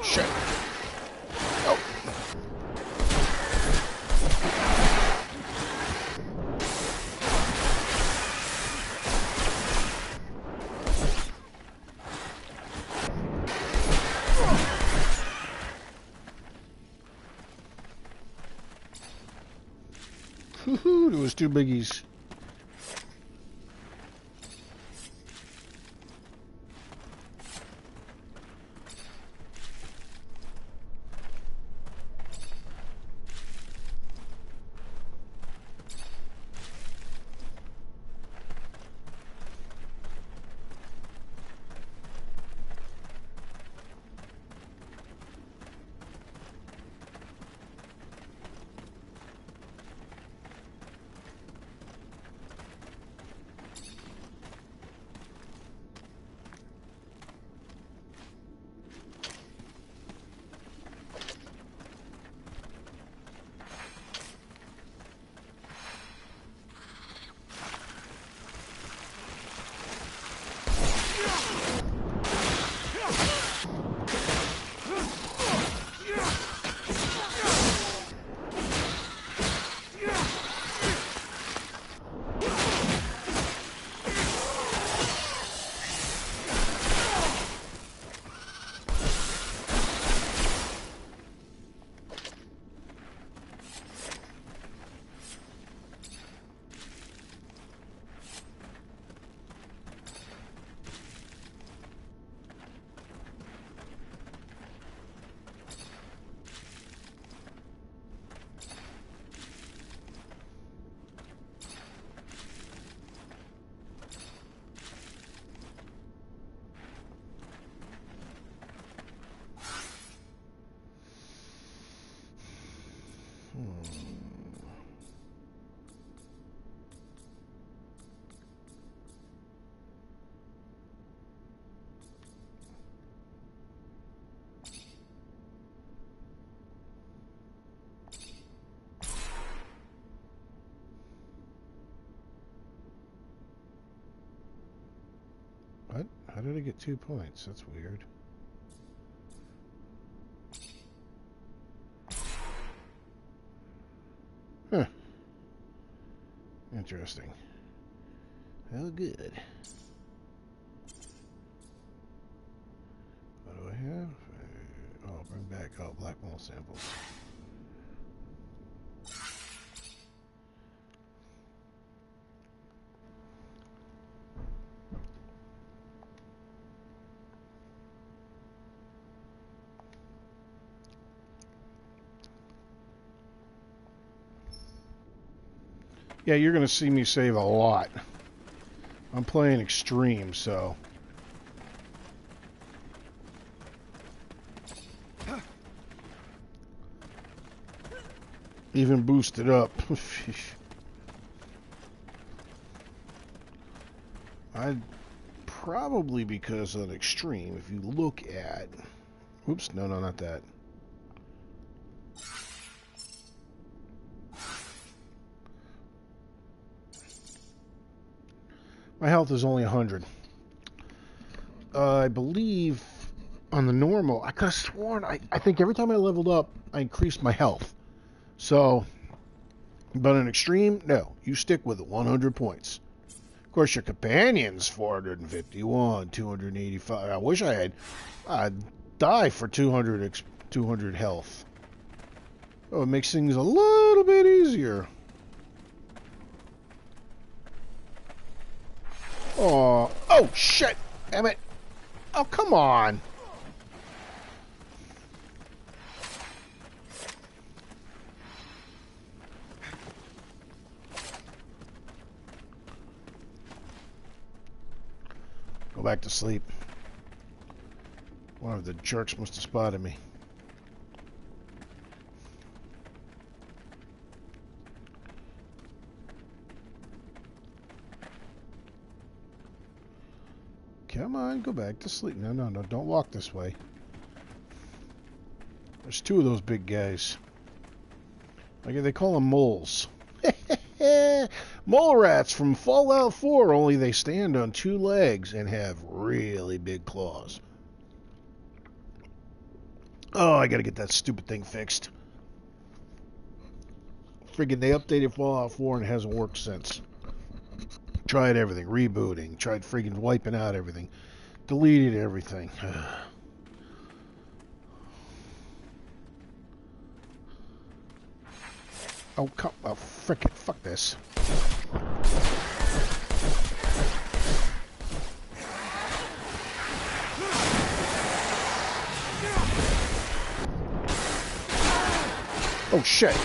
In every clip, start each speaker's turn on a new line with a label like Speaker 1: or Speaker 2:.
Speaker 1: shit. Oh. Woohoo, there was 2 biggies. What? How did I get 2 points? That's weird. Huh. Interesting. Oh, good. What do I have? Oh, bring back black mold samples. Yeah, you're going to see me save a lot. I'm playing extreme, so... Even boosted up. I'd probably, because of extreme, if you look at... Oops, no, not that. My health is only 100. I believe on the normal, I could have sworn, I think every time I leveled up, I increased my health. So, but in extreme, no. You stick with it, 100 points. Of course, your companion's 451, 285. I wish I'd die for 200 health. Oh, it makes things a little bit easier. Oh, shit. Damn it. Oh, come on. Go back to sleep. One of the jerks must have spotted me. Come on, go back to sleep. No, don't walk this way. There's 2 of those big guys. Like they call them moles. Mole rats from Fallout 4, only they stand on 2 legs and have really big claws. Oh, I gotta get that stupid thing fixed. Friggin' they updated Fallout 4 and it hasn't worked since. Tried everything, rebooting, tried friggin' wiping out everything, deleted everything. Oh, come, oh, frickin', fuck this. Oh, shit.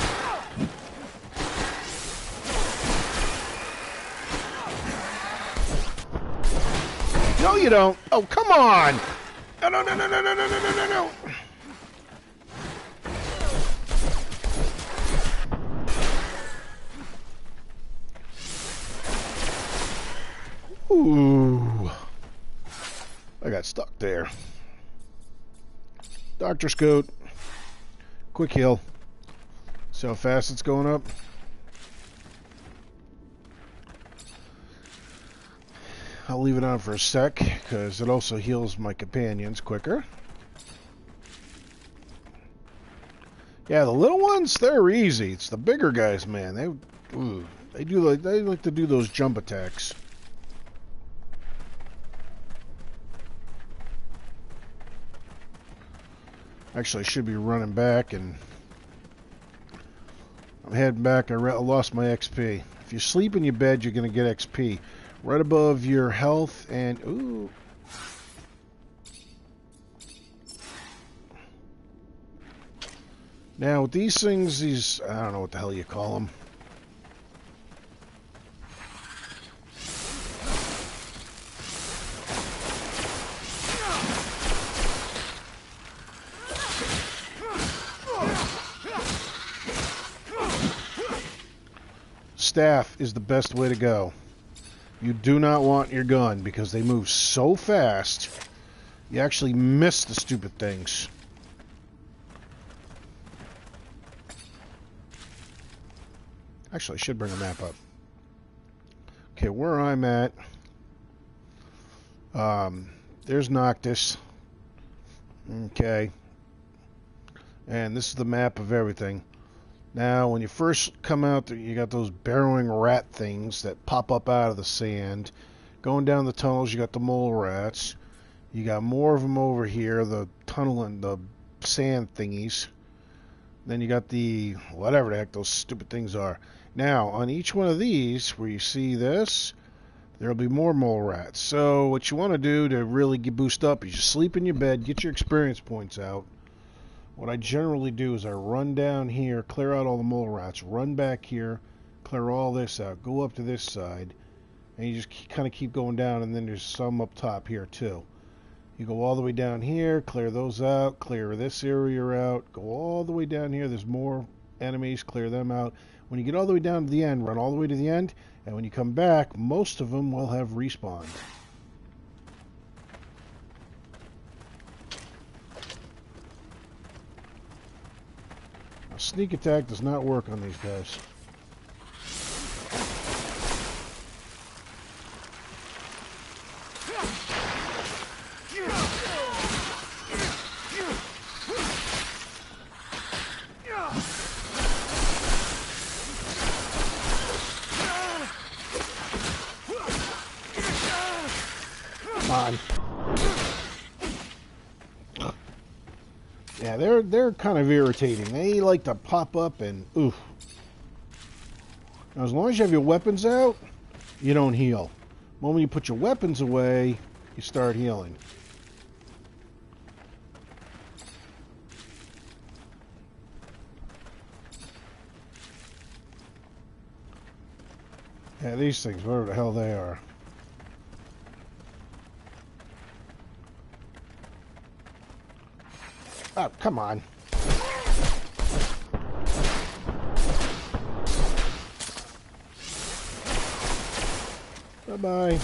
Speaker 1: No, you don't. Oh, come on. No, no, no, no, no, no, no, no, no, no. Ooh. I got stuck there. Dr. Scoot. Quick heal. See how fast it's going up? I'll leave it on for a sec, because it also heals my companions quicker. Yeah, the little ones, they're easy. It's the bigger guys, man. They like to do those jump attacks. Actually, I should be running back, and I'm heading back. I lost my XP. If you sleep in your bed, you're going to get XP. Right above your health and... Ooh. Now, with these things, I don't know what the hell you call them. Staff is the best way to go. You do not want your gun because they move so fast, you actually miss the stupid things. Actually, I should bring a map up. Okay, where I'm at, there's Noctis. Okay. And this is the map of everything. Now, when you first come out, you got those burrowing rat things that pop up out of the sand. Going down the tunnels, you got the mole rats. You got more of them over here, the tunnel and the sand thingies. Then you got the, whatever the heck those stupid things are. Now, on each one of these, where you see this, there'll be more mole rats. So, what you want to do to really boost up is you sleep in your bed, get your experience points out. What I generally do is I run down here, clear out all the mole rats, run back here, clear all this out, go up to this side, and you just kind of keep going down, and then there's some up top here too. You go all the way down here, clear those out, clear this area out, go all the way down here, there's more enemies, clear them out. When you get all the way down to the end, run all the way to the end, and when you come back, most of them will have respawned. A sneak attack does not work on these guys. Come on. Yeah, they're kind of irritating. They like to pop up and oof. Now, as long as you have your weapons out, you don't heal. The moment you put your weapons away, you start healing. Yeah, these things, whatever the hell they are. Oh, come on. Bye-bye.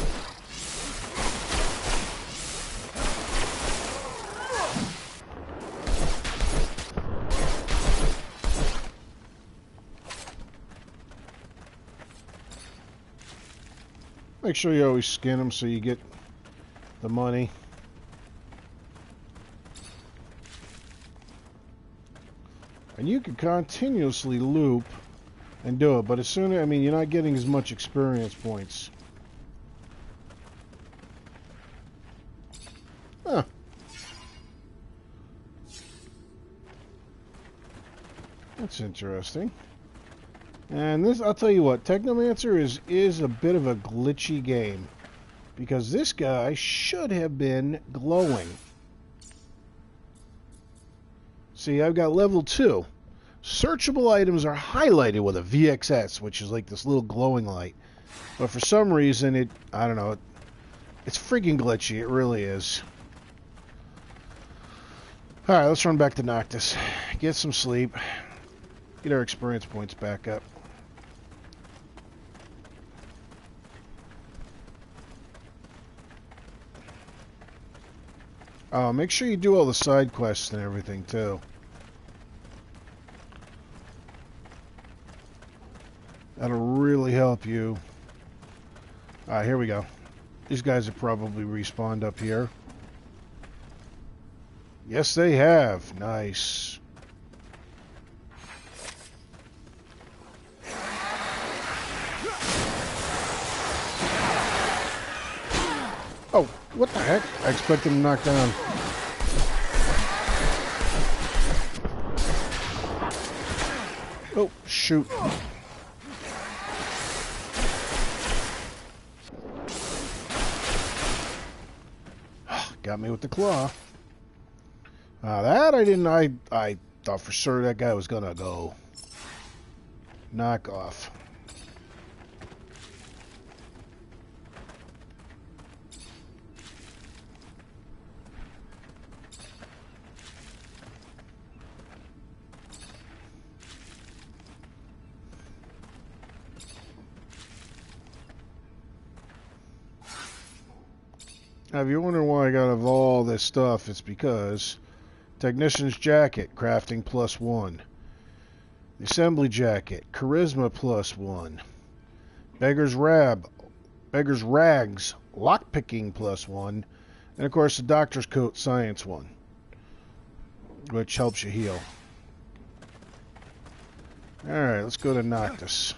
Speaker 1: Make sure you always skin them so you get the money. And you can continuously loop and do it, but as soon as, I mean, you're not getting as much experience points. Huh. That's interesting. And this, I'll tell you what, Techomancer is a bit of a glitchy game. Because this guy should have been glowing. See, I've got level 2. Searchable items are highlighted with a VXS, which is like this little glowing light. But for some reason, I don't know, it's freaking glitchy. It really is. Alright, let's run back to Noctis. Get some sleep. Get our experience points back up. Make sure you do all the side quests and everything, too. That'll really help you. Alright, here we go. These guys have probably respawned up here. Yes, they have. Nice. Oh, what the heck? I expect him to knock down. Oh, shoot. Got me with the claw. That I didn't. I thought for sure that guy was gonna go. Knock off. Now, if you're wondering why I got all this stuff, it's because Technician's Jacket, crafting +1. The Assembly Jacket, Charisma +1. Beggar's Rags, Lockpicking +1. And, of course, the Doctor's Coat, Science 1, which helps you heal. Alright, let's go to Noctis.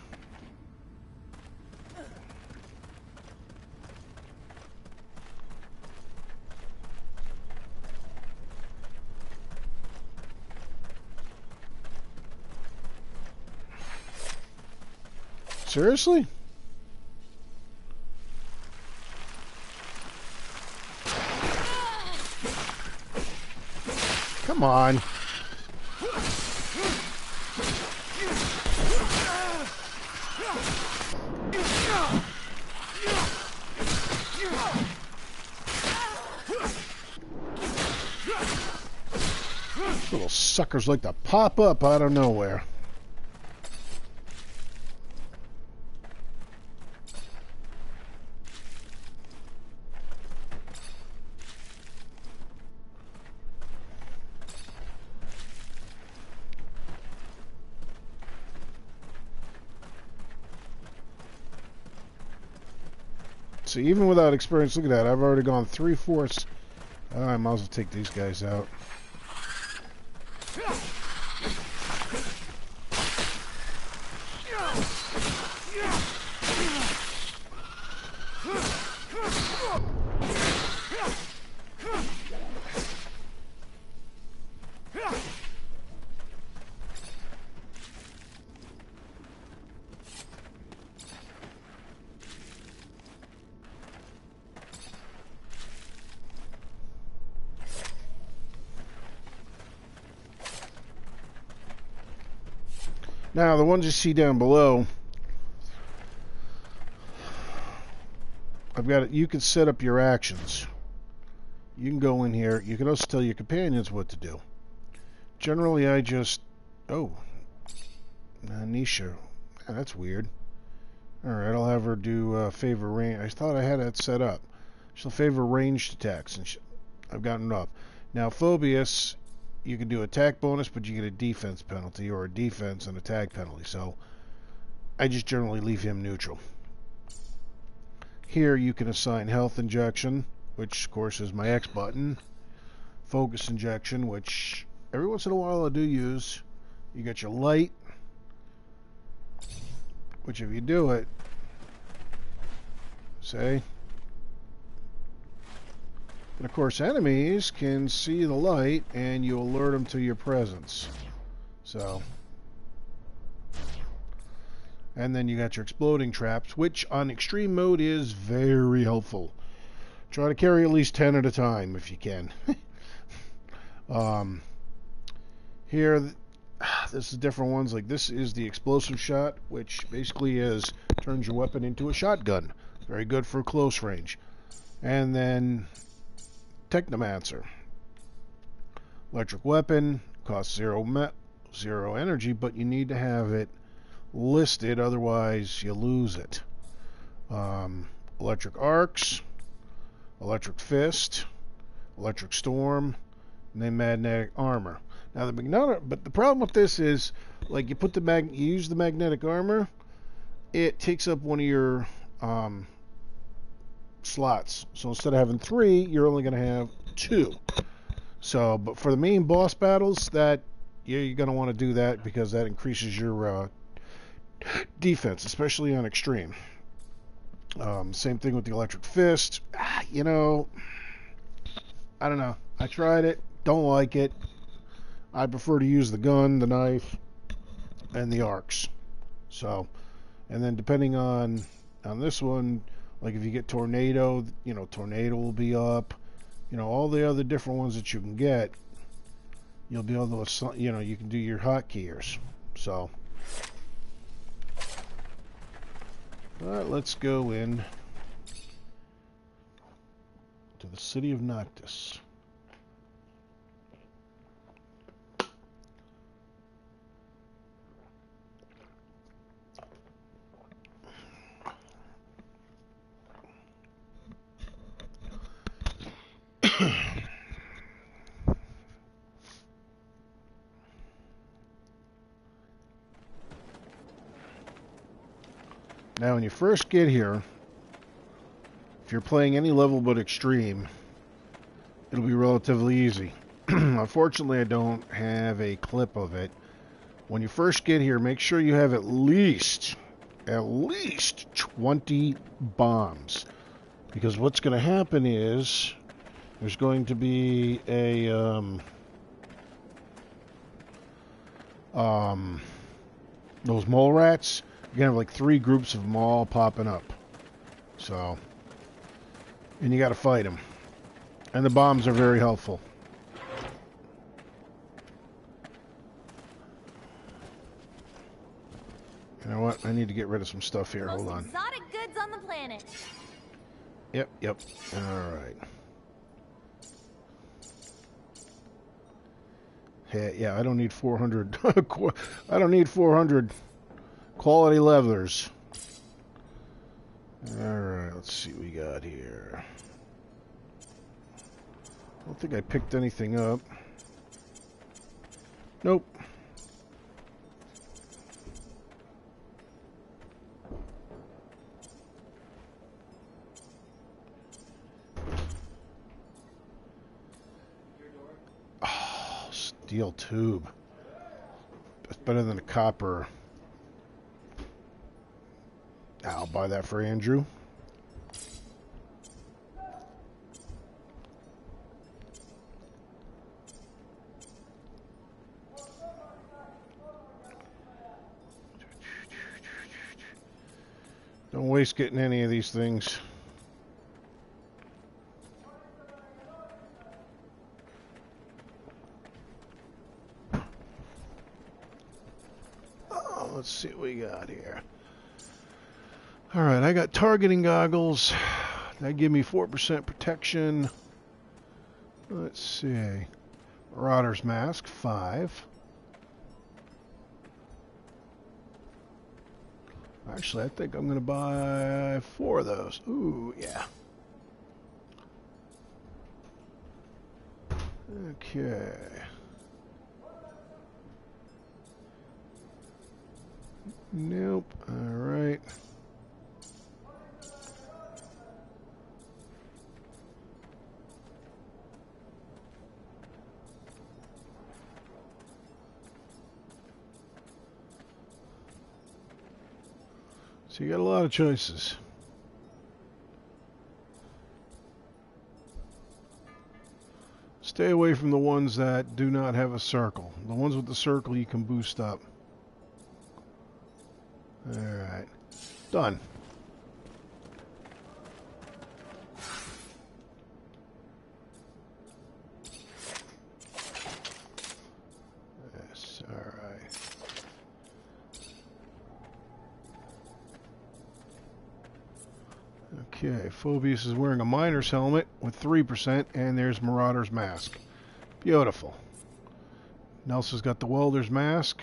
Speaker 1: Seriously? Come on. Little suckers like to pop up out of nowhere. So even without experience, look at that. I've already gone 3/4. I might as well take these guys out. Now, the ones you see down below, I've got it. You can set up your actions. You can go in here. You can also tell your companions what to do. Generally, I just... Oh. Nisha. Yeah, that's weird. Alright, I'll have her do favor range. I thought I had that set up. She'll favor ranged attacks, and I've gotten it up. Now, Phobius... You can do attack bonus, but you get a defense penalty, or a defense and attack penalty. So I just generally leave him neutral. Here you can assign health injection, which of course is my X button. Focus injection, which every once in a while I do use. You got your light, which if you do it, say, and of course enemies can see the light and you alert them to your presence. So, and then you got your exploding traps, which on extreme mode is very helpful. Try to carry at least 10 at a time if you can. Here, this is different ones. Like this is the explosive shot, which basically turns your weapon into a shotgun. Very good for close range. And then Techomancer, electric weapon, costs zero energy, but you need to have it listed, otherwise you lose it. Electric arcs, electric fist, electric storm, and then magnetic armor. Now but the problem with this is, like you use the magnetic armor, it takes up one of your slots. So instead of having 3, you're only going to have 2. So, but for the main boss battles, you're going to want to do that because that increases your defense, especially on extreme. Same thing with the electric fist. I don't know. I tried it. Don't like it. I prefer to use the gun, the knife, and the arcs. So, and then depending on this one, like if you get tornado, tornado will be up. All the other different ones that you can get, you'll be able to, you can do your hotkeys. So, all right, let's go in to the city of Noctis. Now, when you first get here, if you're playing any level but extreme, it'll be relatively easy. Unfortunately, I don't have a clip of it. When you first get here, make sure you have at least 20 bombs. Because what's going to happen is there's going to be a those mole rats. You're going to have like 3 groups of them all popping up. So, and you got to fight them. And the bombs are very helpful. You know what? I need to get rid of some stuff here. Hold on.
Speaker 2: Exotic goods on the planet.
Speaker 1: Yep. All right. Hey, yeah, I don't need 400. I don't need 400 quality leathers. All right, let's see what we got here. I don't think I picked anything up. Nope. Oh, steel tube. That's better than a copper. I'll buy that for Andrew. Don't waste getting any of these things. Oh, let's see what we got here. Alright, I got targeting goggles. That give me 4% protection. Let's see. Marauder's Mask, 5. Actually, I think I'm going to buy 4 of those. Ooh, yeah. Okay. Nope. All right. So you got a lot of choices. Stay away from the ones that do not have a circle. The ones with the circle you can boost up. Alright. Done. Yes, alright. Okay, Phobius is wearing a miner's helmet with 3%, and there's Marauder's mask. Beautiful. Nelson's got the welder's mask.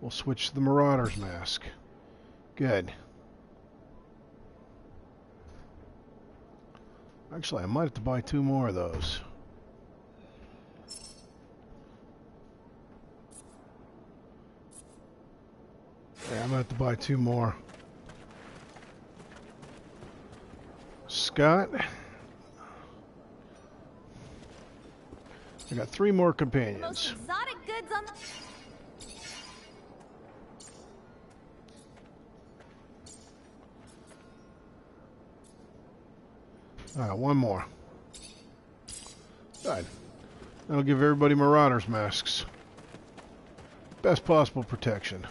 Speaker 1: We'll switch to the Marauder's mask. Good. Actually, I might have to buy 2 more of those. Yeah, I'm going to have to buy 2 more. Scott. I got 3 more companions.
Speaker 2: Most exotic goods on the...
Speaker 1: Alright, 1 more. Good. That'll give everybody Marauder's masks. Best possible protection.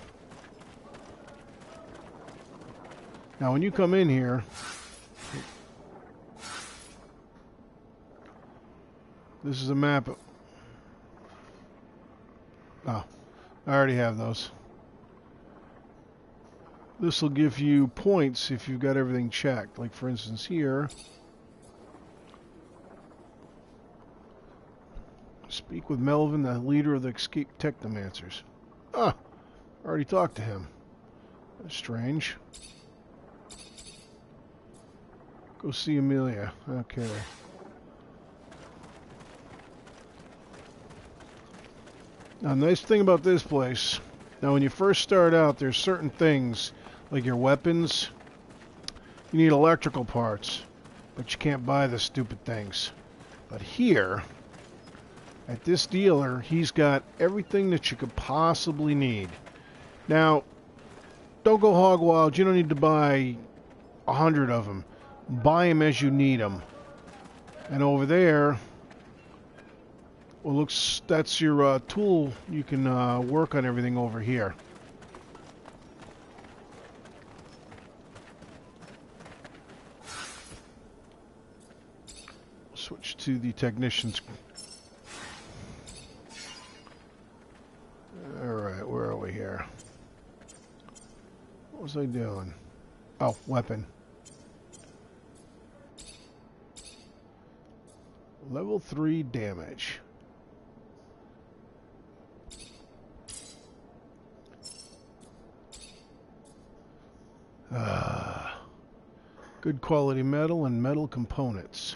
Speaker 1: Now when you come in here, this is a map. Oh, I already have those. This will give you points if you've got everything checked. Like for instance here, speak with Melvin, the leader of the escaped Techomancers. Ah, I already talked to him. That's strange. Go see Amelia. Okay. Now, the nice thing about this place, now when you first start out, there's certain things, like your weapons, you need electrical parts, but you can't buy the stupid things. But here, at this dealer, he's got everything that you could possibly need. Now, don't go hog wild. You don't need to buy 100 of them. Buy them as you need them. And over there, well, that's your tool. You can work on everything over here. Switch to the technicians. Alright, where are we here? What was I doing? Oh, weapon. Level 3 damage. Good quality metal and metal components.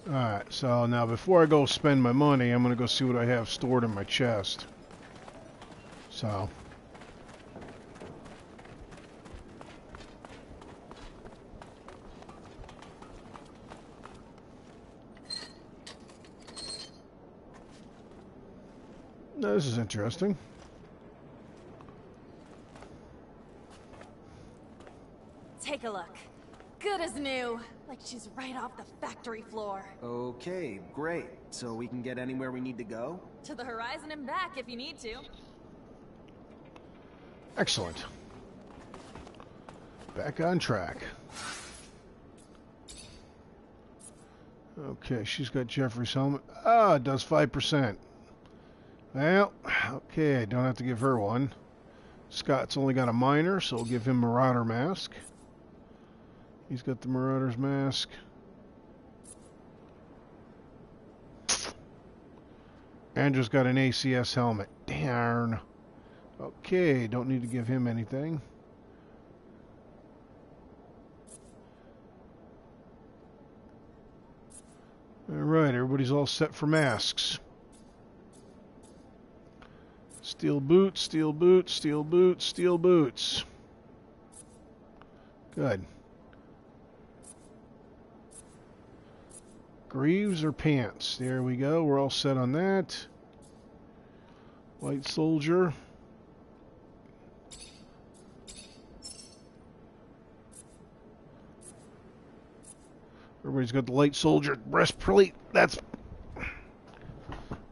Speaker 1: Alright, so now before I go spend my money, I'm going to go see what I have stored in my chest. So. Now, this is interesting.
Speaker 2: Take a look. Good as new. Like she's right off the factory floor.
Speaker 3: Okay, great. So we can get anywhere we need to go?
Speaker 2: To the horizon and back if you need to.
Speaker 1: Excellent. Back on track. Okay, she's got Jeffrey's helmet. Ah, it does 5%. Well, okay, I don't have to give her one. Scott's only got a miner, so we'll give him Marauder mask. He's got the Marauder's mask. Andrew's got an ACS helmet. Darn. Okay, don't need to give him anything. Alright, everybody's all set for masks. Steel boots, steel boots, steel boots, steel boots. Good. Greaves or pants? There we go. We're all set on that. White soldier. Everybody's got the light soldier breastplate. That's... Wait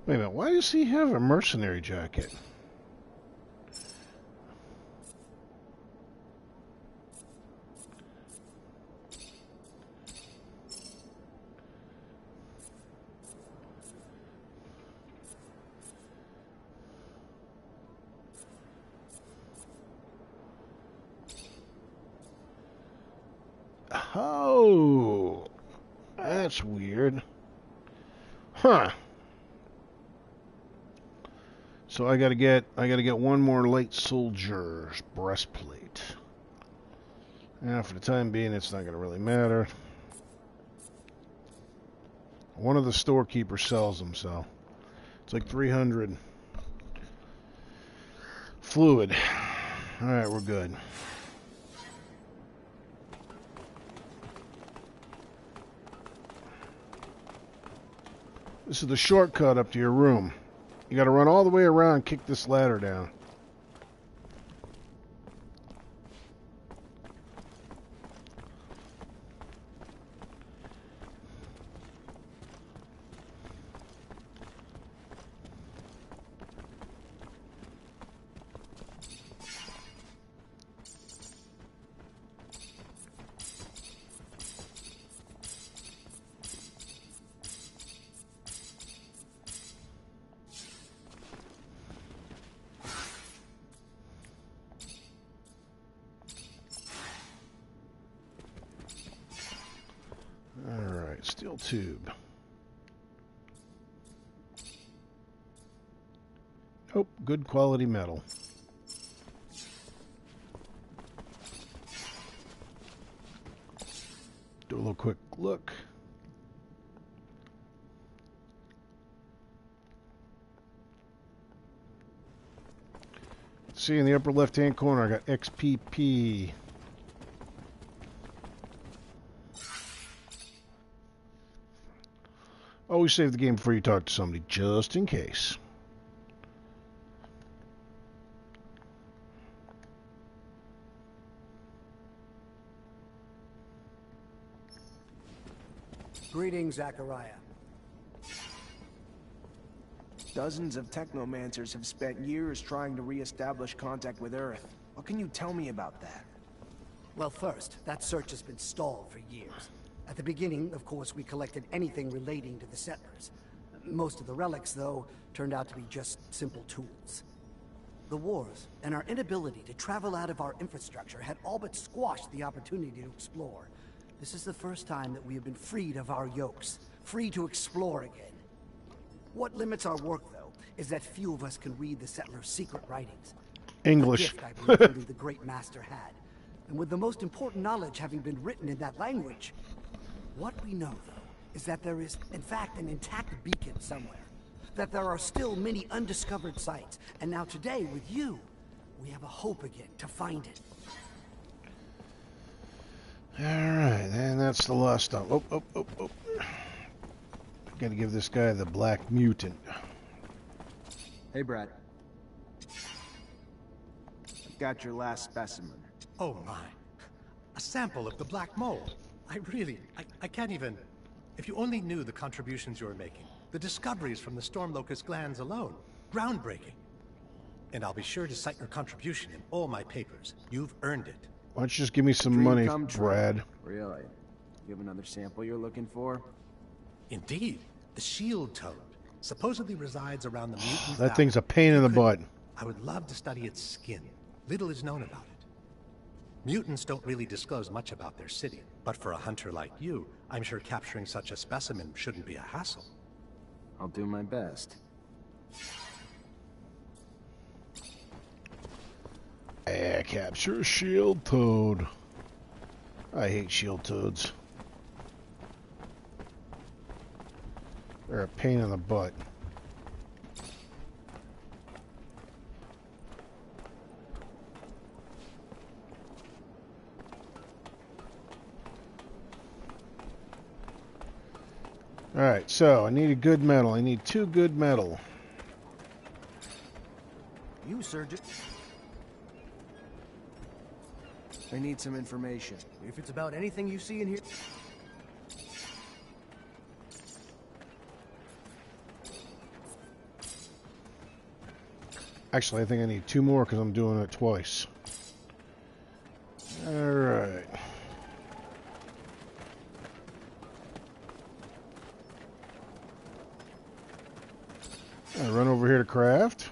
Speaker 1: a minute, why does he have a mercenary jacket? Oh, that's weird. Huh. So I gotta get one more light soldier's breastplate. Now, for the time being, it's not gonna really matter. One of the storekeepers sells them, so it's like 300 fluid. All right, we're good. This is the shortcut up to your room. You gotta run all the way around and kick this ladder down. Alright, steel tube. Oh, good quality metal. Do a little quick look. See, in the upper left-hand corner, I got XPP. Always save the game before you talk to somebody, just in case.
Speaker 4: Greetings, Zachariah.
Speaker 3: Dozens of Techomancers have spent years trying to re-establish contact with Earth. What can you tell me about that?
Speaker 4: Well, first, that search has been stalled for years. At the beginning, of course, we collected anything relating to the settlers. Most of the relics, though, turned out to be just simple tools. The wars and our inability to travel out of our infrastructure had all but squashed the opportunity to explore. This is the first time that we have been freed of our yokes, free to explore again. What limits our work, though, is that few of us can read the settlers' secret writings.
Speaker 1: English.
Speaker 4: A gift I believe only the Great Master had. And with the most important knowledge having been written in that language, what we know, though, is that there is, in fact, an intact beacon somewhere. That there are still many undiscovered sites. And now today, with you, we have a hope again to find it.
Speaker 1: Alright, and that's the last stop. Oh. Gotta give this guy the black mutant.
Speaker 3: Hey, Brad. I've got your last specimen.
Speaker 5: Oh my. A sample of the black mole. I can't even... If you only knew the contributions you're making. The discoveries from the storm locust glands alone. Groundbreaking. And I'll be sure to cite your contribution in all my papers. You've earned it.
Speaker 1: Why don't you just give me some
Speaker 3: Dream
Speaker 1: money,
Speaker 3: come true.
Speaker 1: Brad?
Speaker 3: Really? You have another sample you're looking for?
Speaker 5: Indeed. The shield toad supposedly resides around the mutant
Speaker 1: That thing's a pain in the butt.
Speaker 5: I would love to study its skin. Little is known about it. Mutants don't really disclose much about their city, but for a hunter like you, I'm sure capturing such a specimen shouldn't be a hassle.
Speaker 3: I'll do my best.
Speaker 1: Capture a shield toad. I hate shield toads. They're a pain in the butt. Alright, so I need a good metal. I need 2 good metal.
Speaker 3: You, Surgeon. I need some information.
Speaker 4: If it's about anything you see in here...
Speaker 1: Actually, I think I need 2 more because I'm doing it twice. Alright. I run over here to craft.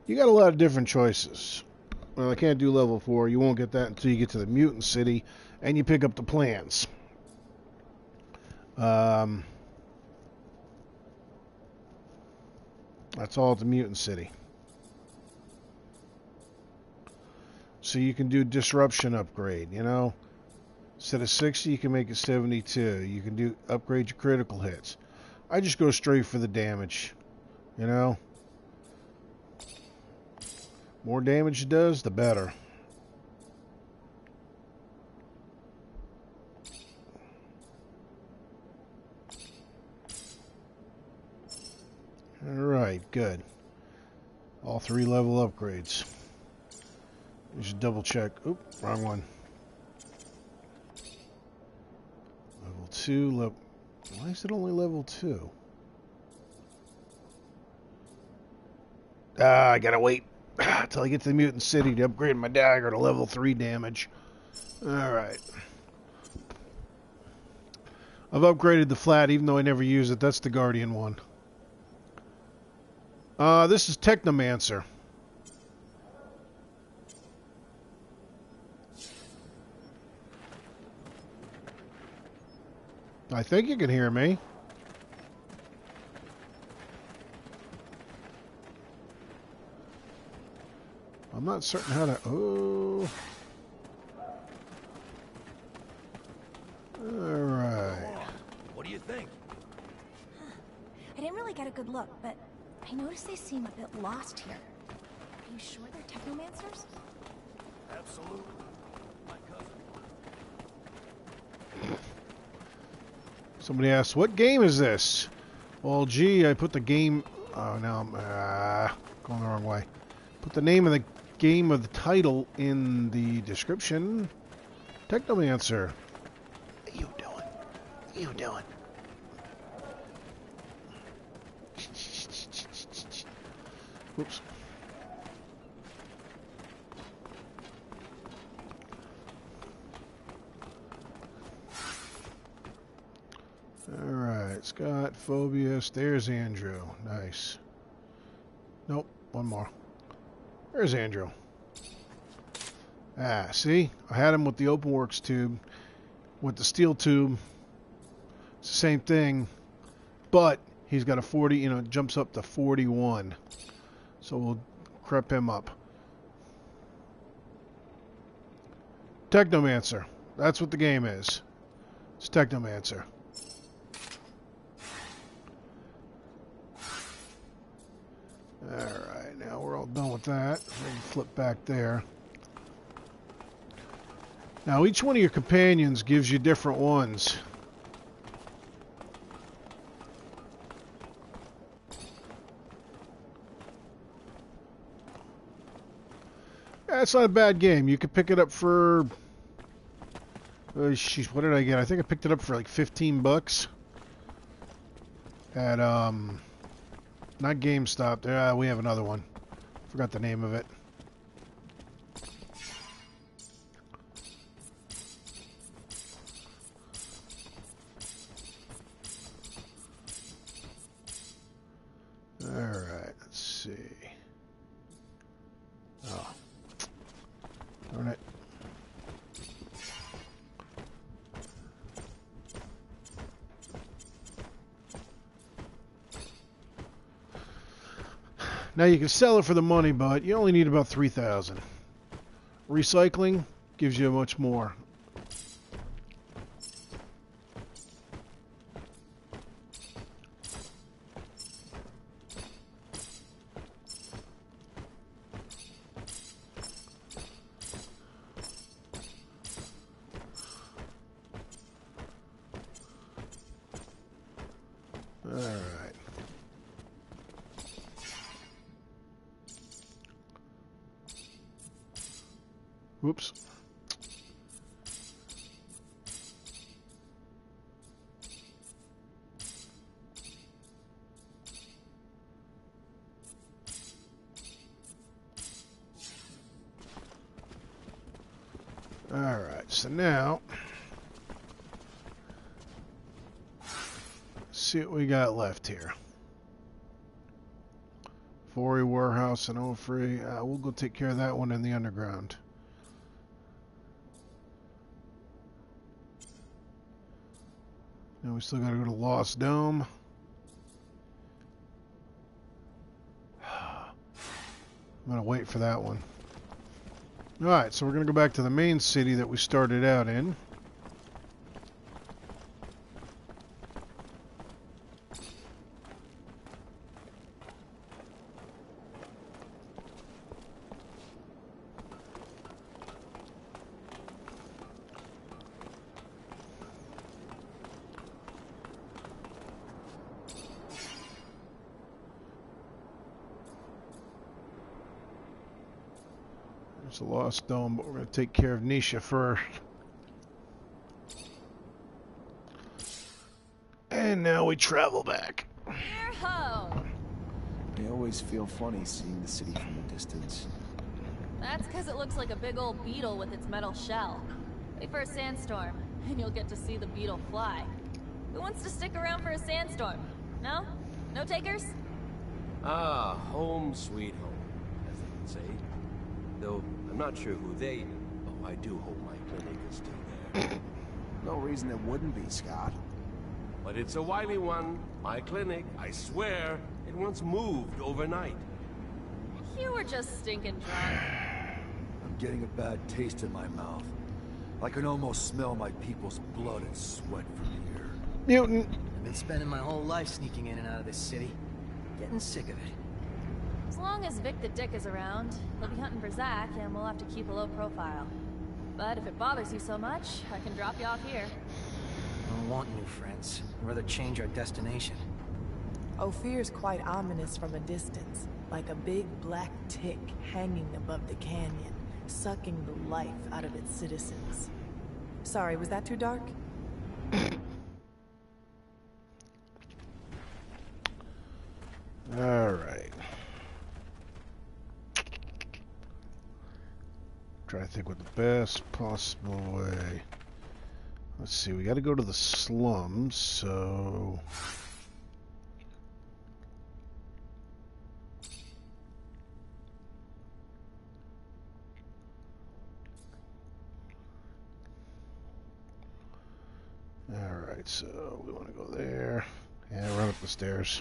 Speaker 1: You got a lot of different choices. Well, I can't do level 4. You won't get that until you get to the mutant city and you pick up the plans. That's all at the mutant city. So you can do disruption upgrade, you know. Instead of 60, you can make it 72. You can do upgrade your critical hits. I just go straight for the damage, you know. More damage it does, the better. Alright, good. All 3 level upgrades. You should double check. Oop, wrong one. Level 2, why is it only level 2? I gotta wait until I get to the mutant city to upgrade my dagger to level 3 damage. Alright. I've upgraded the flat even though I never use it. That's the Guardian one. This is Techomancer. I think you can hear me. I'm not certain how to... Oh. Alright.
Speaker 3: What do you think?
Speaker 2: I didn't really get a good look, but I noticed they seem a bit lost here. Are you sure they're Techomancers?
Speaker 3: Absolutely. My cousin.
Speaker 1: Somebody asked, what game is this? Well, gee, I put the game... Oh, now I'm going the wrong way. Put the name of the game of the title in the description. Techomancer. What you doing? What you doing? Whoops. Alright, Scott, Phobius, there's Andrew. Nice. Nope, one more. There's Andrew. Ah, see? I had him with the OpenWorks tube, with the steel tube. It's the same thing, but he's got a 40, you know, it jumps up to 41. So we'll crep him up. Techomancer. That's what the game is. It's Techomancer. Alright, now we're all done with that. We can flip back there. Now each one of your companions gives you different ones. That's not a bad game. You could pick it up for... Jeez, what did I get? I think I picked it up for like 15 bucks. At, not GameStop. We have another one. Forgot the name of it. Alright, let's see. Oh. Darn it. Now you can sell it for the money, but you only need about 3,000. Recycling gives you much more. Alright. Whoops. so now, see what we got left here. Forey Warehouse and Ofree. We'll go take care of that one in the underground. Now we still got to go to Lost Dome. I'm going to wait for that one. Alright, so we're going to go back to the main city that we started out in. It's a Lost Dome, but we're going to take care of Nisha first. And now we travel back.
Speaker 2: You're home.
Speaker 3: I always feel funny seeing the city from a distance.
Speaker 2: That's because it looks like a big old beetle with its metal shell. Wait for a sandstorm, and you'll get to see the beetle fly. Who wants to stick around for a sandstorm? No? No takers?
Speaker 6: Ah, home sweet home, as they would say. Though, I'm not sure who they... Oh, I do hope my clinic is still there.
Speaker 3: No reason it wouldn't be, Scott.
Speaker 6: But it's a wily one. My clinic, I swear, it once moved overnight.
Speaker 2: You were just stinking drunk.
Speaker 7: I'm getting a bad taste in my mouth. I can almost smell my people's blood and sweat from here.
Speaker 1: Mutant.
Speaker 8: I've been spending my whole life sneaking in and out of this city. Getting sick of it.
Speaker 2: As long as Vic the Dick is around, he'll be hunting for Zach, and we'll have to keep a low profile. But if it bothers you so much, I can drop you off here.
Speaker 8: I don't want new friends. I'd rather change our destination.
Speaker 9: Ophir's quite ominous from a distance, like a big black tick hanging above the canyon, sucking the life out of its citizens. Sorry, was that too dark?
Speaker 1: All right. Try to think what the best possible way. Let's see, we got to go to the slums, so... Alright, so we want to go there. Yeah, run up the stairs.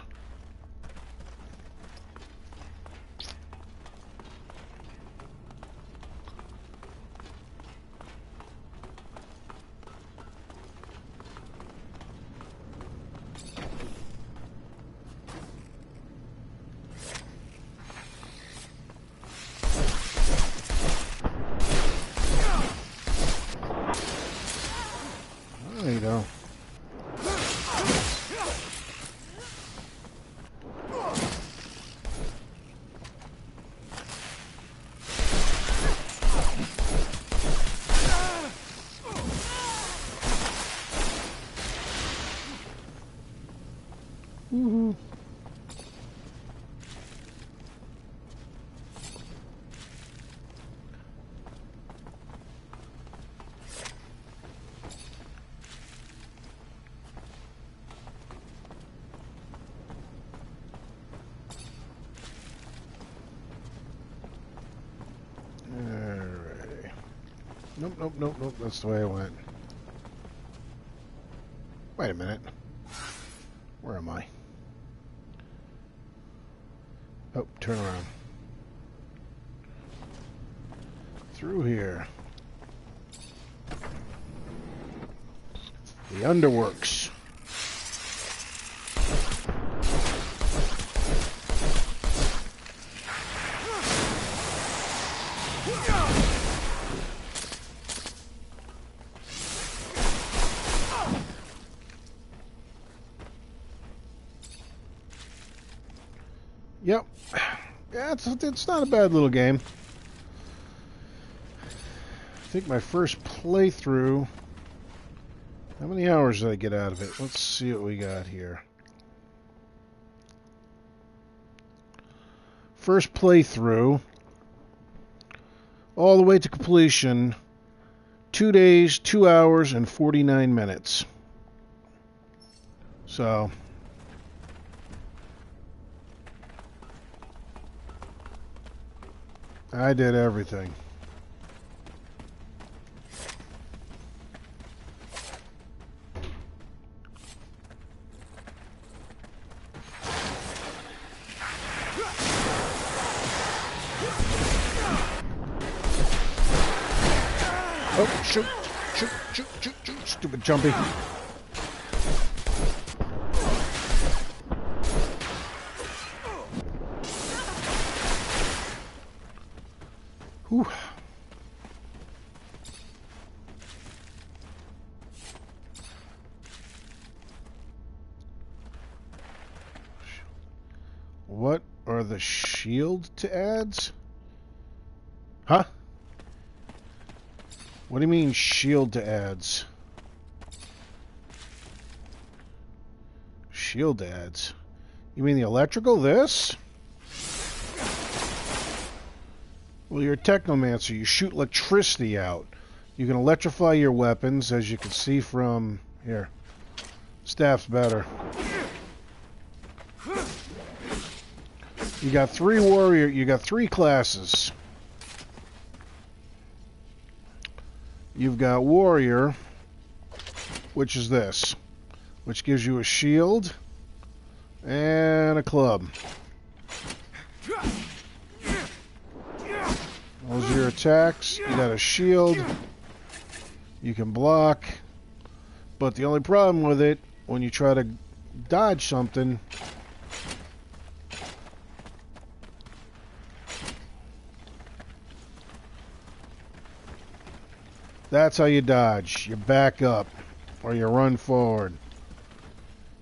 Speaker 1: There you go. Woohoo. Alright. Nope, nope, nope, nope. That's the way I went. Wait a minute. Where am I? Oh, turn around. Through here. The Underworks. Yep. Yeah, it's not a bad little game. I think my first playthrough... How many hours did I get out of it? Let's see what we got here. First playthrough, all the way to completion, 2 days, 2 hours, and 49 minutes. So, I did everything. Oh, shoot, shoot, shoot, shoot, shoot, stupid jumpy. Whew. What are the shield to adds? Huh? What do you mean shield to adds? Shield adds? You mean the electrical? This? Well, you're a Techomancer. You shoot electricity out. You can electrify your weapons, as you can see from here. Staff's better. You got three classes. You've got warrior, which is this, which gives you a shield and a club. Those are your attacks. You got a shield. You can block. But the only problem with it, when you try to dodge something, that's how you dodge. You back up or you run forward.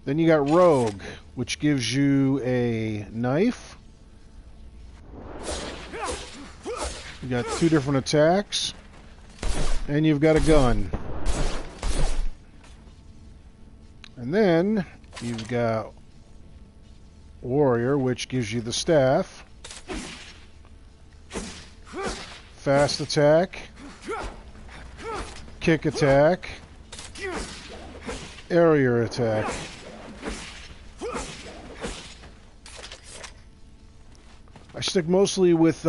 Speaker 1: Then you got rogue, which gives you a knife. You got 2 different attacks. And you've got a gun. And then you've got warrior, which gives you the staff. Fast attack. Kick attack. Area attack. I stick mostly with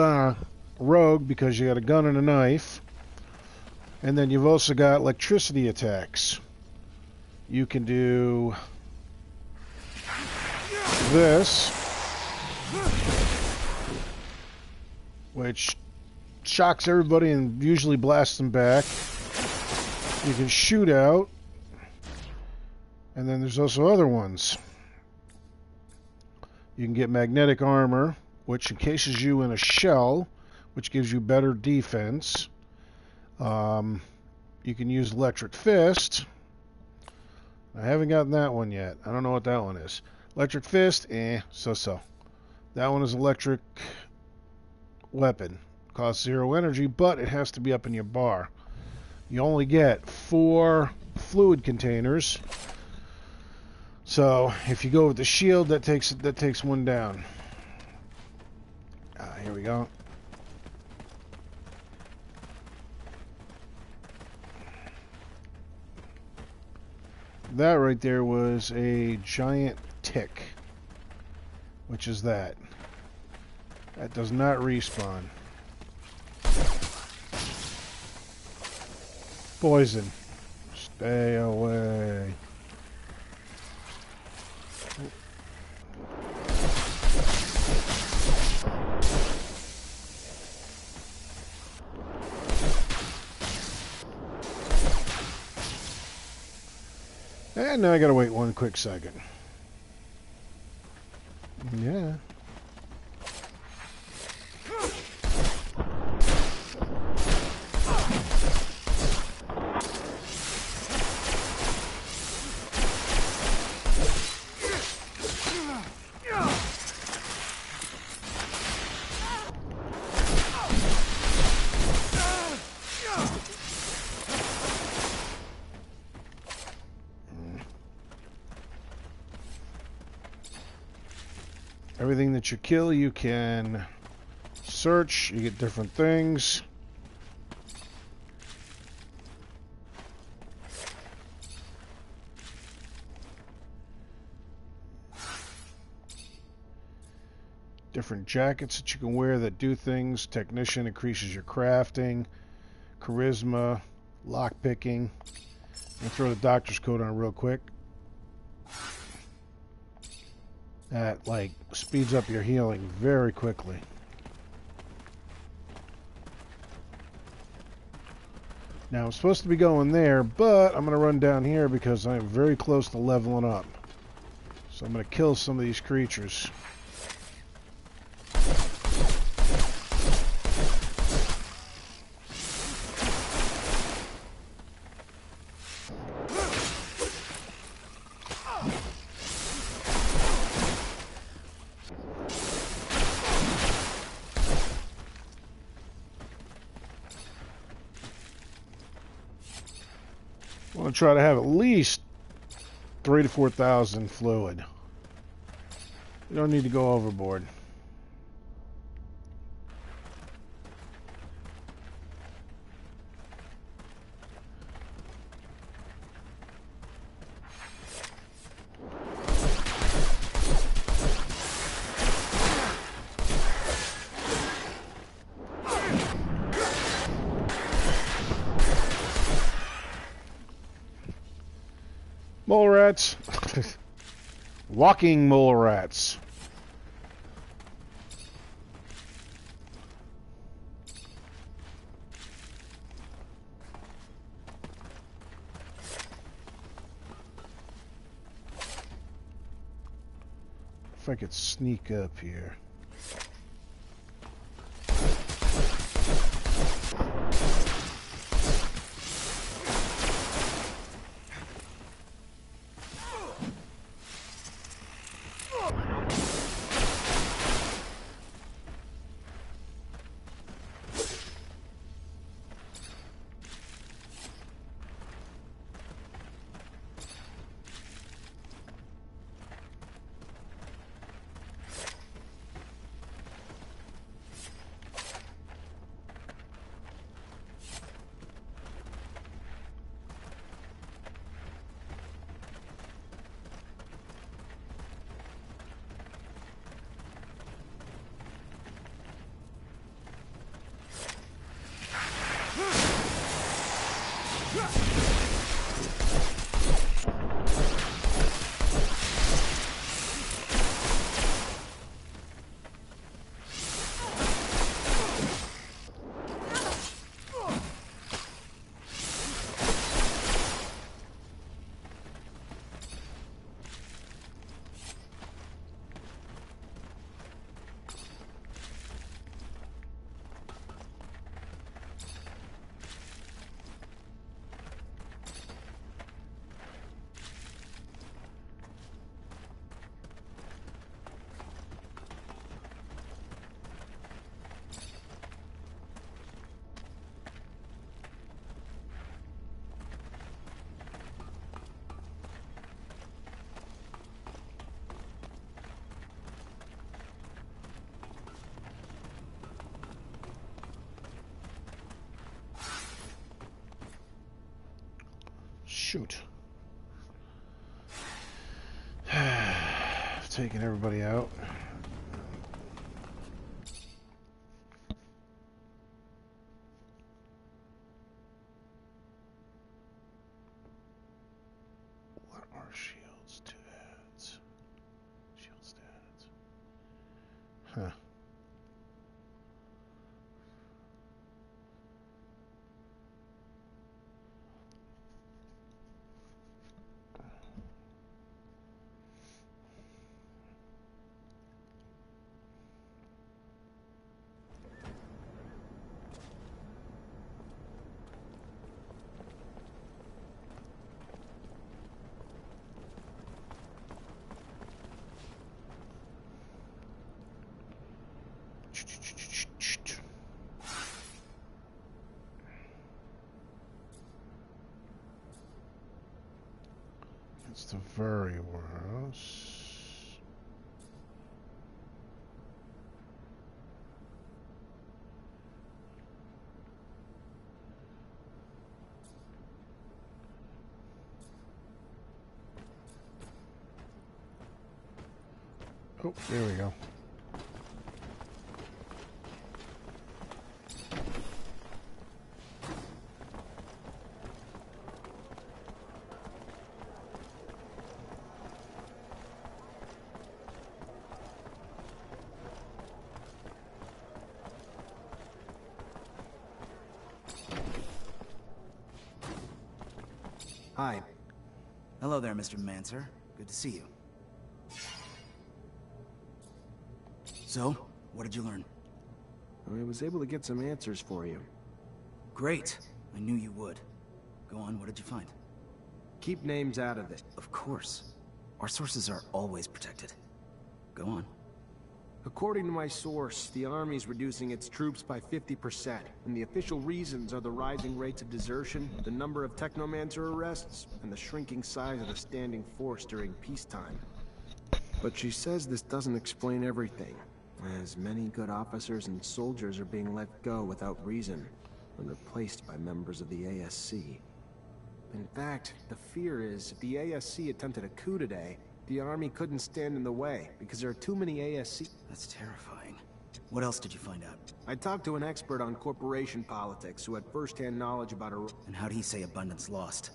Speaker 1: rogue because you got a gun and a knife. And then you've also got electricity attacks. You can do this, which shocks everybody and usually blasts them back. You can shoot out. And then there's also other ones. You can get magnetic armor, which encases you in a shell, which gives you better defense. You can use electric fist. I haven't gotten that one yet. I don't know what that one is. Electric fist, so-so. That one is electric weapon. Costs 0 energy, but it has to be up in your bar. You only get 4 fluid containers. So if you go with the shield, that takes 1 down. Here we go. That right there was a giant tick, which is that. That does not respawn. Poison. Stay away. And now I gotta wait 1 quick second. Yeah. Everything that you kill, you can search. You get different things. Different jackets that you can wear that do things. Technician increases your crafting. Charisma. Lockpicking. I'll throw the doctor's coat on real quick. That, like, speeds up your healing very quickly. Now, I'm supposed to be going there, but I'm going to run down here because I'm very close to leveling up. So I'm going to kill some of these creatures. I want to try to have at least 3,000 to 4,000 fluid. You don't need to go overboard. Mole rats. Walking mole rats. If I could sneak up here. Shoot. Taking everybody out. What are shield stats? Shield stats. Huh. It's the very worst. Oh, there we go.
Speaker 3: Hi.
Speaker 8: Hello there, Mr. Mancer. Good to see you. So, what did you learn?
Speaker 3: I was able to get some answers for you.
Speaker 8: Great. I knew you would. Go on, what did you find?
Speaker 3: Keep names out of it.
Speaker 8: Of course. Our sources are always protected. Go on.
Speaker 3: According to my source, the Army's reducing its troops by 50%, and the official reasons are the rising rates of desertion, the number of Techomancer arrests, and the shrinking size of the standing force during peacetime. But she says this doesn't explain everything, as many good officers and soldiers are being let go without reason, and replaced by members of the ASC. In fact, the fear is if the ASC attempted a coup today, the Army couldn't stand in the way, because there are too many ASC...
Speaker 8: That's terrifying. What else did you find out?
Speaker 3: I talked to an expert on corporation politics who had first-hand knowledge about her...
Speaker 8: And how'd he say Abundance lost?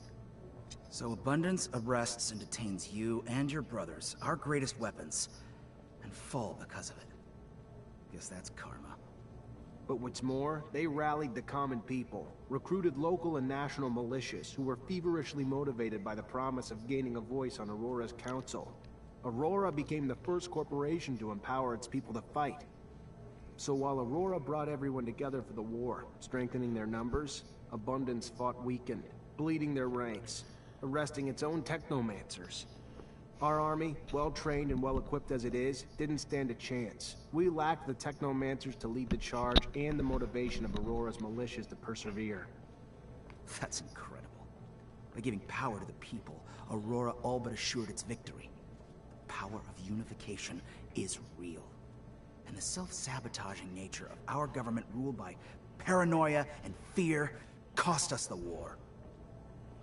Speaker 8: So Abundance arrests and detains you and your brothers, our greatest weapons, and fall because of it. Guess that's karma.
Speaker 3: But what's more, they rallied the common people, recruited local and national militias who were feverishly motivated by the promise of gaining a voice on Aurora's council. Aurora became the first corporation to empower its people to fight. So while Aurora brought everyone together for the war, strengthening their numbers, Abundance fought weakened, bleeding their ranks, arresting its own Techomancers. Our army, well-trained and well-equipped as it is, didn't stand a chance. We lacked the Techomancers to lead the charge and the motivation of Aurora's militias to persevere.
Speaker 8: That's incredible. By giving power to the people, Aurora all but assured its victory. The power of unification is real. And the self-sabotaging nature of our government ruled by paranoia and fear cost us the war.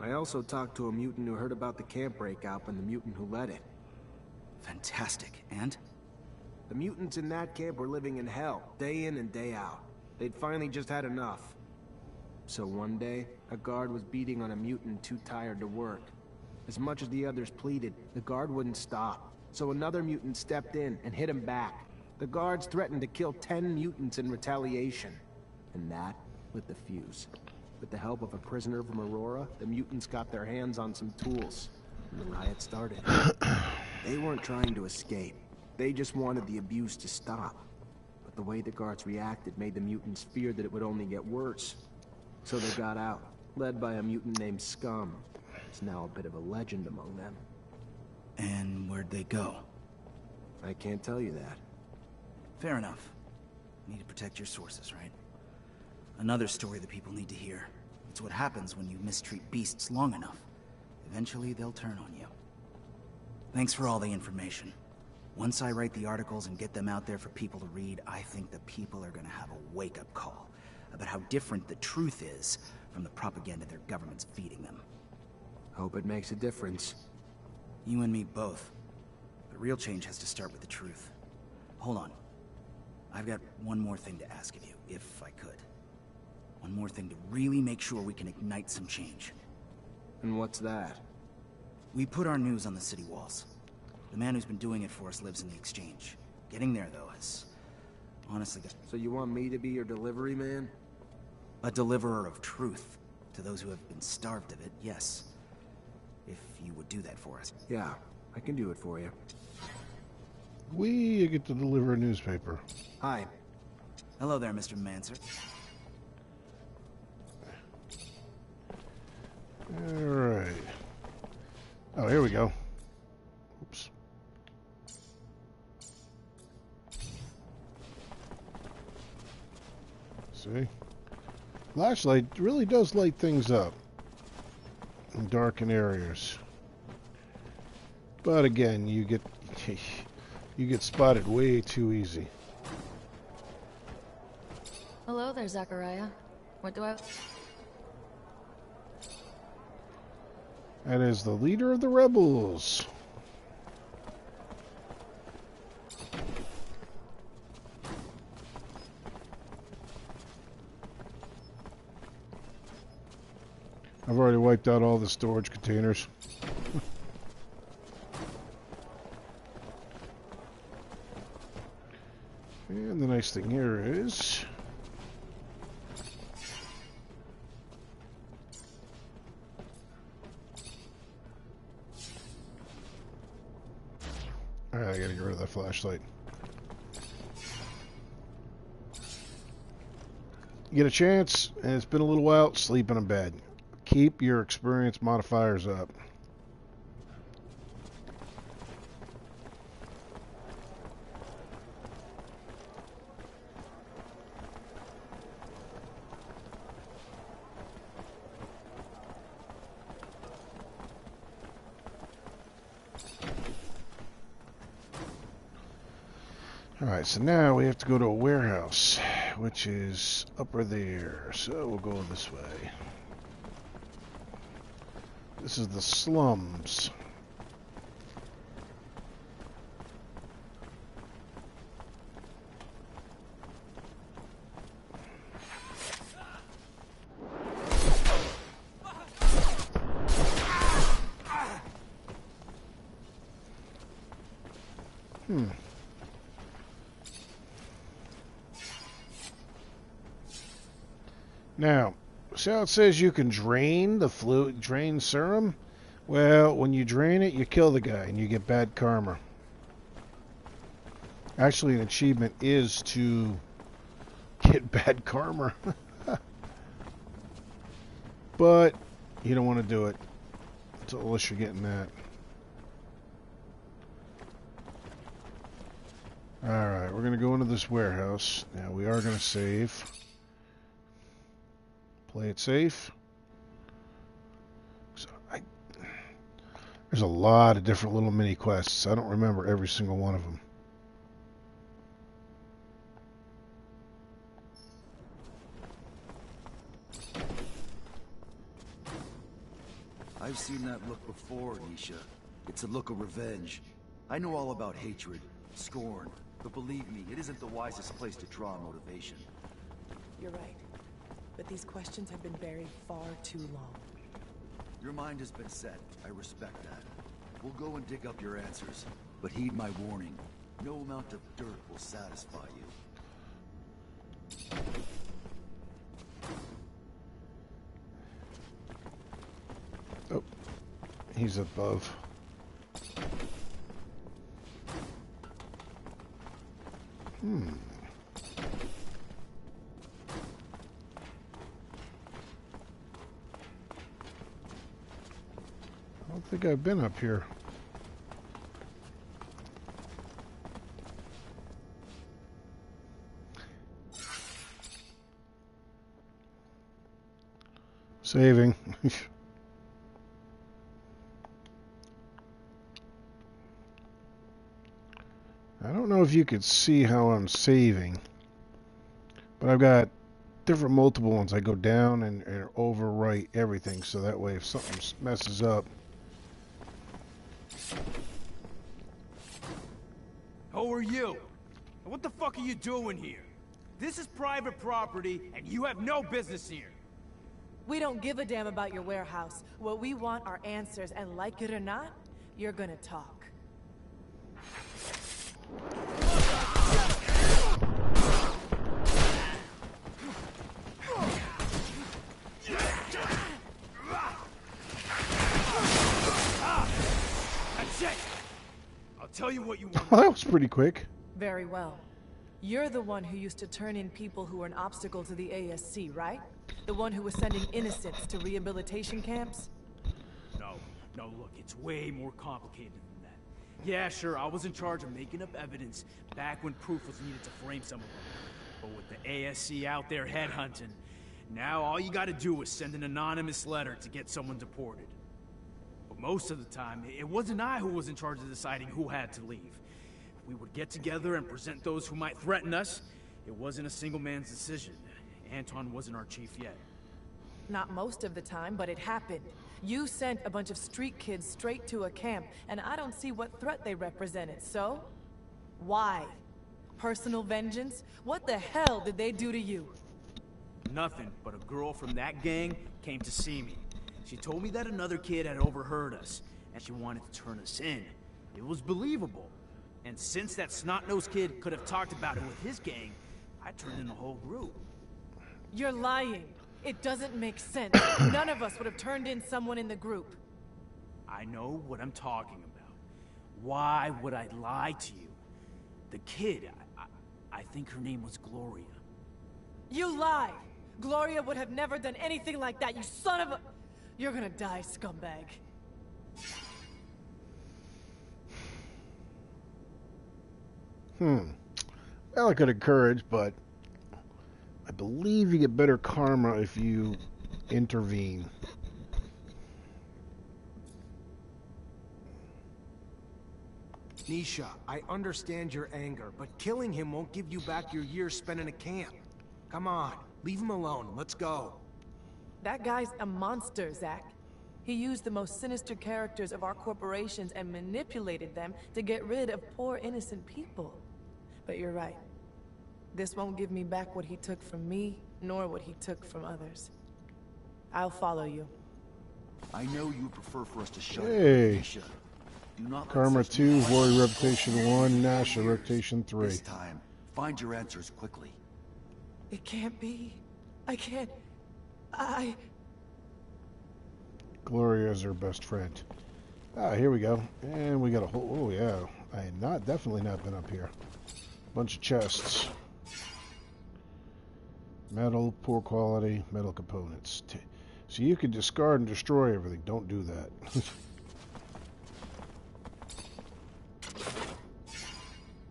Speaker 3: I also talked to a mutant who heard about the camp breakout and the mutant who led it.
Speaker 8: Fantastic. And?
Speaker 3: The mutants in that camp were living in hell, day in and day out. They'd finally just had enough. So one day, a guard was beating on a mutant too tired to work. As much as the others pleaded, the guard wouldn't stop. So another mutant stepped in and hit him back. The guards threatened to kill 10 mutants in retaliation. And that lit the fuse. With the help of a prisoner from Aurora, the mutants got their hands on some tools, and the riot started. They weren't trying to escape. They just wanted the abuse to stop. But the way the guards reacted made the mutants fear that it would only get worse. So they got out, led by a mutant named Scum. It's now a bit of a legend among them.
Speaker 8: And where'd they go?
Speaker 3: I can't tell you that.
Speaker 8: Fair enough. You need to protect your sources, right? Another story the people need to hear. It's what happens when you mistreat beasts long enough. Eventually, they'll turn on you. Thanks for all the information. Once I write the articles and get them out there for people to read, I think the people are gonna have a wake-up call about how different the truth is from the propaganda their government's feeding them.
Speaker 3: Hope it makes a difference.
Speaker 8: You and me both. The real change has to start with the truth. Hold on. I've got one more thing to ask of you, if I could. One more thing to really make sure we can ignite some change.
Speaker 3: And what's that?
Speaker 8: We put our news on the city walls. The man who's been doing it for us lives in the exchange. Getting there, though, has honestly got...
Speaker 3: So you want me to be your delivery man?
Speaker 8: A deliverer of truth. To those who have been starved of it, yes. If you would do that for us.
Speaker 3: Yeah, I can do it for you.
Speaker 1: We get to deliver a newspaper.
Speaker 3: Hi.
Speaker 8: Hello there, Mr. Mancer.
Speaker 1: Alright. Oh, here we go. Oops. See? Flashlight really does light things up in darkened areas. But again, you get spotted way too easy.
Speaker 2: Hello there, Zachariah. What do I...
Speaker 1: That is the leader of the rebels. I've already wiped out all the storage containers. And the nice thing here is... flashlight. You get a chance, and it's been a little while, sleep in a bed. Keep your experience modifiers up. Alright, so now we have to go to a warehouse, which is upper there. So we'll go this way. This is the slums. Now, see how it says you can drain the fluid, drain serum? Well, when you drain it, you kill the guy and you get bad karma. Actually, an achievement is to get bad karma. But you don't want to do it unless you're getting that. Alright, we're going to go into this warehouse. Now, we are going to save. Play it safe. So there's a lot of different little mini quests. I don't remember every single one of them.
Speaker 7: I've seen that look before, Nisha. It's a look of revenge. I know all about hatred, scorn, but believe me, it isn't the wisest place to draw motivation.
Speaker 9: You're right. But these questions have been buried far too long.
Speaker 7: Your mind has been set. I respect that. We'll go and dig up your answers. But heed my warning. No amount of dirt will satisfy you.
Speaker 1: Oh, he's above. I don't think I've been up here. Saving. I don't know if you could see how I'm saving, but I've got different multiple ones. I go down and overwrite everything, so that way if something messes up.
Speaker 10: Who are you? And what the fuck are you doing here? This is private property, and you have no business here.
Speaker 9: We don't give a damn about your warehouse. What we want are answers, and like it or not, you're gonna talk.
Speaker 10: That's it! I'll tell you what you want.
Speaker 1: Well, that was pretty quick.
Speaker 9: Very well. You're the one who used to turn in people who were an obstacle to the ASC, right? The one who was sending innocents to rehabilitation camps?
Speaker 10: No, look, it's way more complicated than that. Yeah, sure, I was in charge of making up evidence back when proof was needed to frame someone. But with the ASC out there headhunting, now all you gotta do is send an anonymous letter to get someone deported. But most of the time, it wasn't I who was in charge of deciding who had to leave. We would get together and present those who might threaten us. It wasn't a single man's decision. Anton wasn't our chief yet.
Speaker 9: Not most of the time, but it happened. You sent a bunch of street kids straight to a camp, and I don't see what threat they represented, so? Why? Personal vengeance? What the hell did they do to you?
Speaker 10: Nothing, but a girl from that gang came to see me. She told me that another kid had overheard us, and she wanted to turn us in. It was believable. And since that snot-nosed kid could have talked about it with his gang, I turned in the whole group.
Speaker 9: You're lying. It doesn't make sense. None of us would have turned in someone in the group.
Speaker 10: I know what I'm talking about. Why would I lie to you? the kid, I think her name was Gloria.
Speaker 9: You lie! Gloria would have never done anything like that, you son of a... You're gonna die, scumbag.
Speaker 1: Well, I could encourage, but I believe you get better karma if you intervene.
Speaker 3: Nisha, I understand your anger, but killing him won't give you back your years spent in a camp. Come on, leave him alone. Let's go.
Speaker 9: That guy's a monster, Zach. He used the most sinister characters of our corporations and manipulated them to get rid of poor innocent people. But you're right. This won't give me back what he took from me, nor what he took from others. I'll follow you.
Speaker 7: I know you would prefer for us to shut
Speaker 1: Hey.
Speaker 7: it. Nisha. Do not let
Speaker 1: Karma
Speaker 7: such
Speaker 1: 2,
Speaker 7: lies
Speaker 1: Glory
Speaker 7: slow
Speaker 1: Reputation
Speaker 7: you
Speaker 1: 1,
Speaker 7: for
Speaker 1: Nasha
Speaker 7: years.
Speaker 1: Reputation 3.
Speaker 7: This time, find your answers quickly.
Speaker 9: It can't be. I can't...
Speaker 1: Gloria is her best friend. Ah, here we go. And we got a whole... Oh, yeah. I had definitely not been up here. Bunch of chests. Metal, poor quality, metal components. So you can discard and destroy everything. Don't do that.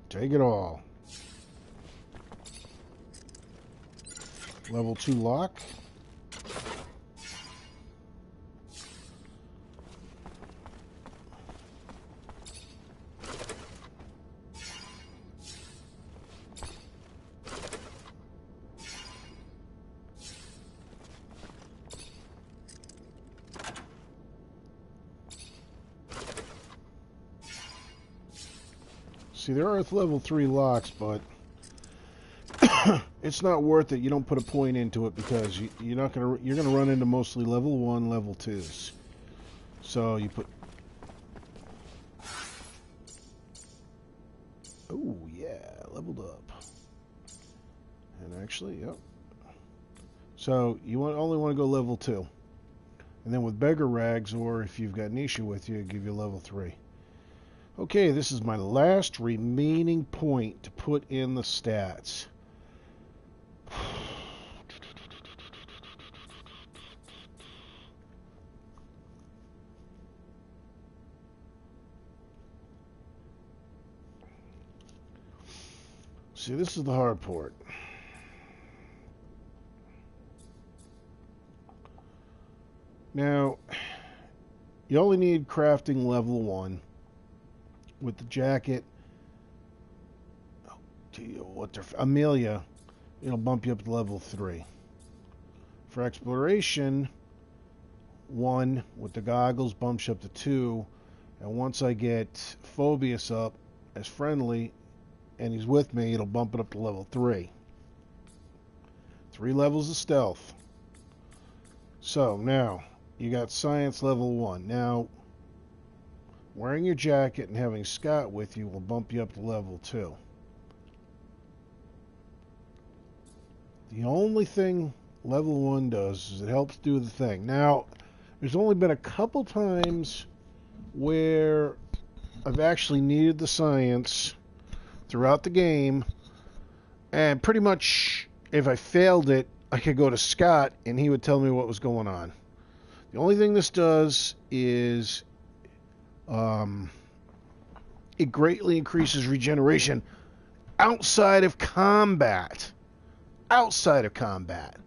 Speaker 1: Take it all. Level 2 lock. See, there are level 3 locks, but it's not worth it. You don't put a point into it because you're gonna run into mostly level 1, level 2s. So you put. Oh yeah, leveled up. And actually, yep. So you only want to go level 2, and then with beggar rags, or if you've got Nisha with you, give you level 3. Okay, this is my last remaining point to put in the stats. See, this is the hard part. Now, you only need crafting level 1. With the jacket, Amelia, it'll bump you up to level 3. For exploration, 1 with the goggles bumps you up to 2, and once I get Phobius up as friendly, and he's with me, it'll bump it up to level 3. 3 levels of stealth. So now you got science level 1. Now, wearing your jacket and having Scott with you will bump you up to level 2. The only thing level 1 does is it helps do the thing. Now, there's only been a couple times where I've actually needed the science throughout the game, and pretty much if I failed it, I could go to Scott and he would tell me what was going on. The only thing this does is it greatly increases regeneration outside of combat. Outside of combat.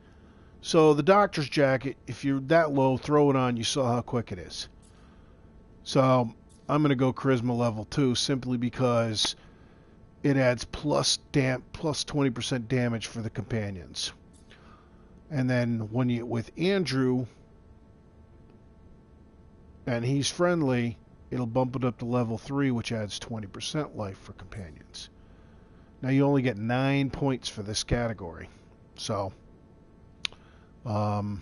Speaker 1: So the doctor's jacket, if you're that low, throw it on. You saw how quick it is. So I'm going to go Charisma level 2 simply because it adds plus 20% damage for the companions. And then when you with Andrew and he's friendly, it'll bump it up to level 3, which adds 20% life for companions. Now you only get 9 points for this category. So, now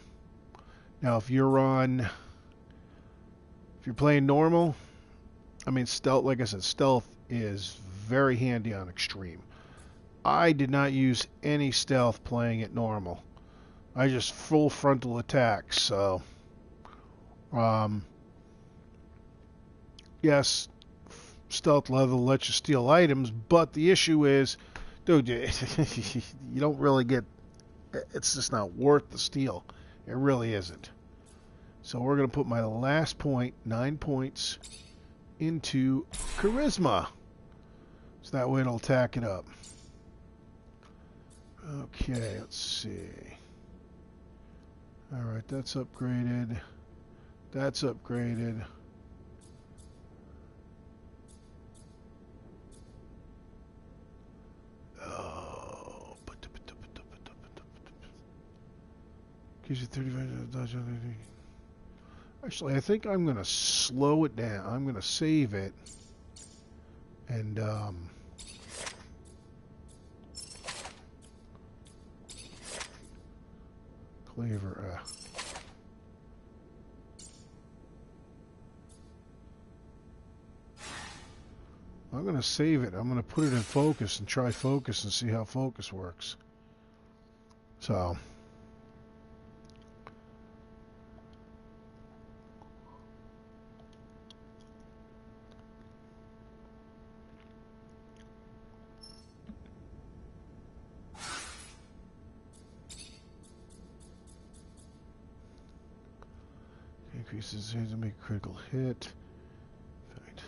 Speaker 1: if you're playing normal, I mean stealth, like I said, stealth is very handy on extreme. I did not use any stealth playing it normal. I just full frontal attack. So, yes, stealth level lets you steal items, but the issue is, dude, you don't really get, it's just not worth the steal. It really isn't. So we're going to put my last point, 9 points, into charisma. So that way it'll tack it up. Okay, let's see. Alright, that's upgraded. That's upgraded. Oh. Gives you 35 dodge. Actually, I think I'm going to slow it down. I'm going to save it. And, Cleaver, I'm going to save it. I'm going to put it in focus and try focus and see how focus works. So. Increases to make a critical hit. Right.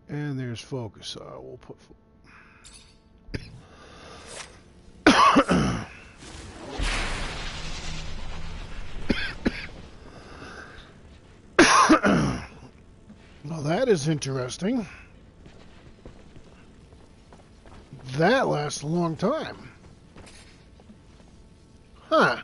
Speaker 1: And there's focus. We'll put. Well, that is interesting. That lasts a long time. Huh.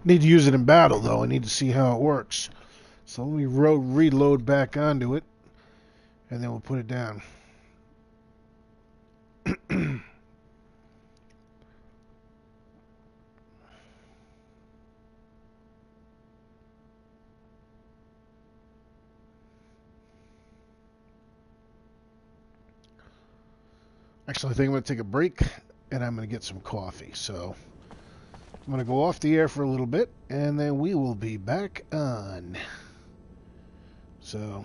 Speaker 1: Need to use it in battle, though. I need to see how it works. So let me reload back onto it, and then we'll put it down. Actually, I think I'm going to take a break, and I'm going to get some coffee. So I'm going to go off the air for a little bit, and then we will be back on. So...